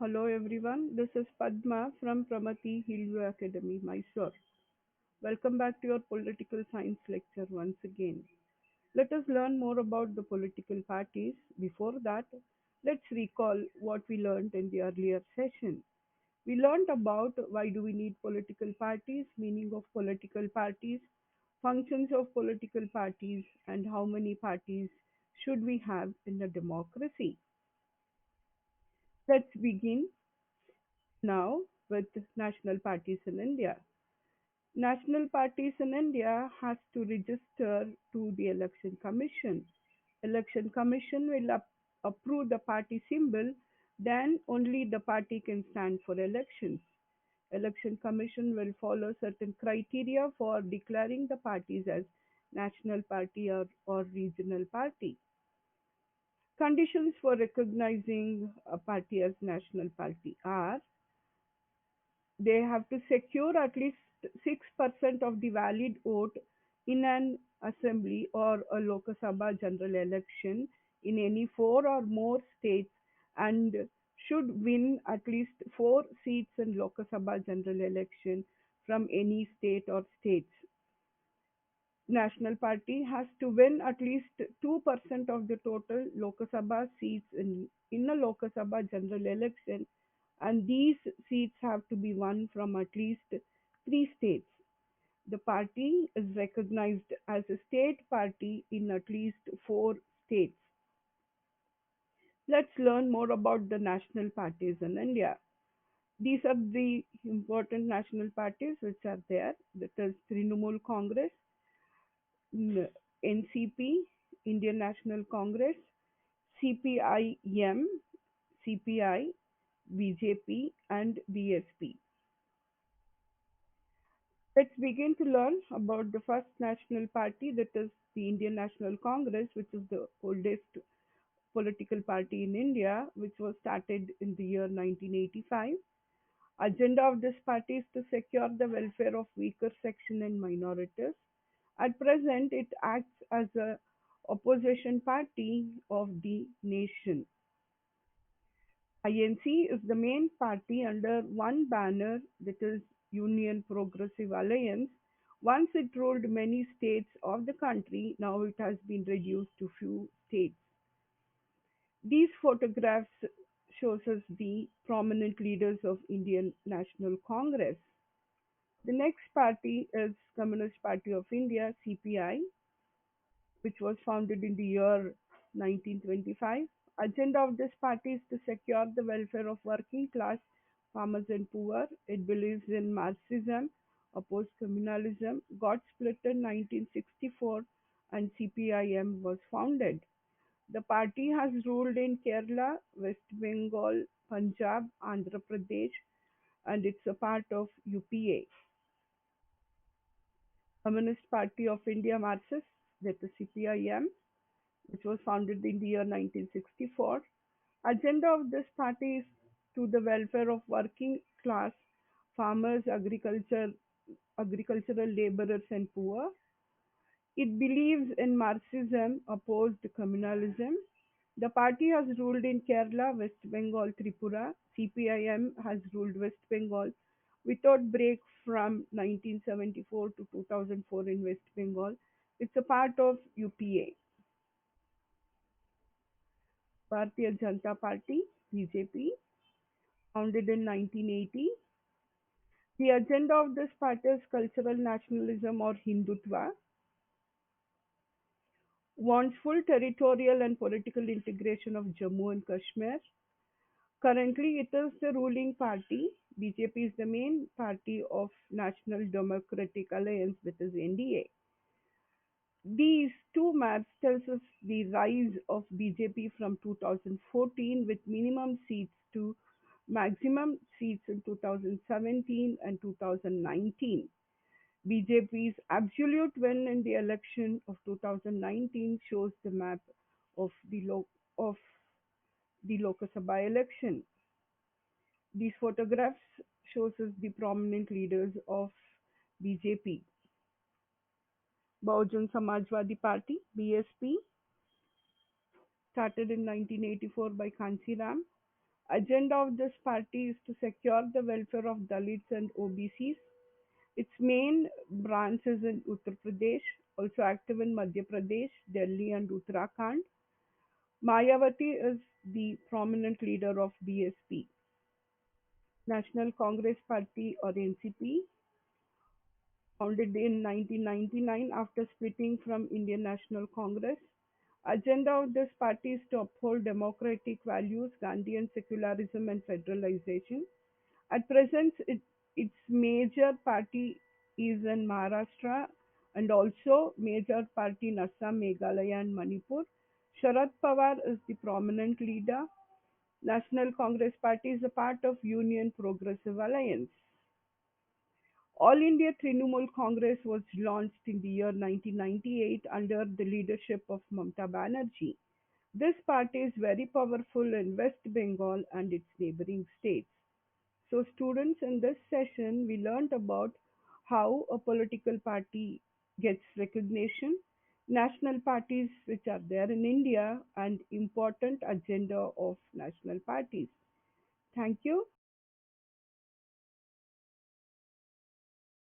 Hello everyone, this is Padma from Pramati Hillview Academy, Mysore. Welcome back to your political science lecture once again. Let us learn more about the political parties. Before that, let's recall what we learned in the earlier session. We learned about why do we need political parties, meaning of political parties, functions of political parties, and how many parties should we have in a democracy. Let's begin now with national parties in India. National parties in India has to register to the Election Commission. Election Commission will approve the party symbol, then only the party can stand for elections. Election Commission will follow certain criteria for declaring the parties as national party or regional party. Conditions for recognizing a party as national party are they have to secure at least 6% of the valid vote in an assembly or a Lok Sabha general election in any four or more states and should win at least four seats in Lok Sabha general election from any state or states. National Party has to win at least 2% of the total Lok Sabha seats in a Lok Sabha general election, and these seats have to be won from at least three states. The party is recognized as a state party in at least four states. Let's learn more about the national parties in India. These are the important national parties which are there. That is Trinamool Congress, NCP, Indian National Congress, CPIM, CPI, BJP, and BSP. Let's begin to learn about the first national party, that is the Indian National Congress, which is the oldest political party in India, which was started in the year 1985. Agenda of this party is to secure the welfare of weaker section and minorities. At present, it acts as a opposition party of the nation. INC is the main party under one banner, that is Union Progressive Alliance. Once it ruled many states of the country, now it has been reduced to few states. These photographs shows us the prominent leaders of Indian National Congress. The next party is Communist Party of India, CPI, which was founded in the year 1925. Agenda of this party is to secure the welfare of working class, farmers and poor. It believes in Marxism, opposed communalism, got split in 1964, and CPIM was founded. The party has ruled in Kerala, West Bengal, Punjab, Andhra Pradesh, and it's a part of UPA. Communist Party of India Marxist, that is CPIM, which was founded in the year 1964. Agenda of this party is to the welfare of working class, farmers, agricultural laborers and poor. It believes in Marxism, opposed communalism. The party has ruled in Kerala, West Bengal, Tripura. CPIM has ruled West Bengal without break from 1974 to 2004 in West Bengal. It's a part of UPA. Bharatiya Janata Party, BJP, founded in 1980. The agenda of this party is cultural nationalism or Hindutva, wants full territorial and political integration of Jammu and Kashmir. Currently, it is the ruling party. BJP is the main party of National Democratic Alliance, that is NDA. These two maps tells us the rise of BJP from 2014 with minimum seats to maximum seats in 2017 and 2019. BJP's absolute win in the election of 2019 shows the map of of the Lok Sabha election. These photographs shows us the prominent leaders of BJP. Bahujan Samajwadi Party (BSP) started in 1984 by Kanchi Ram. Agenda of this party is to secure the welfare of Dalits and OBCs. Its main branch is in Uttar Pradesh, also active in Madhya Pradesh, Delhi, and Uttarakhand. Mayawati is the prominent leader of BSP, National Congress Party or NCP, founded in 1999 after splitting from Indian National Congress. Agenda of this party is to uphold democratic values, Gandhian secularism and federalization. At present, its major party is in Maharashtra and also major party in Assam, Meghalaya and Manipur. Sharad Pawar is the prominent leader. National Congress Party is a part of Union Progressive Alliance. All India Trinamool Congress was launched in the year 1998 under the leadership of Mamata Banerjee. This party is very powerful in West Bengal and its neighboring states. So, students, in this session, we learned about how a political party gets recognition, national parties which are there in India, and important agenda of national parties. Thank you.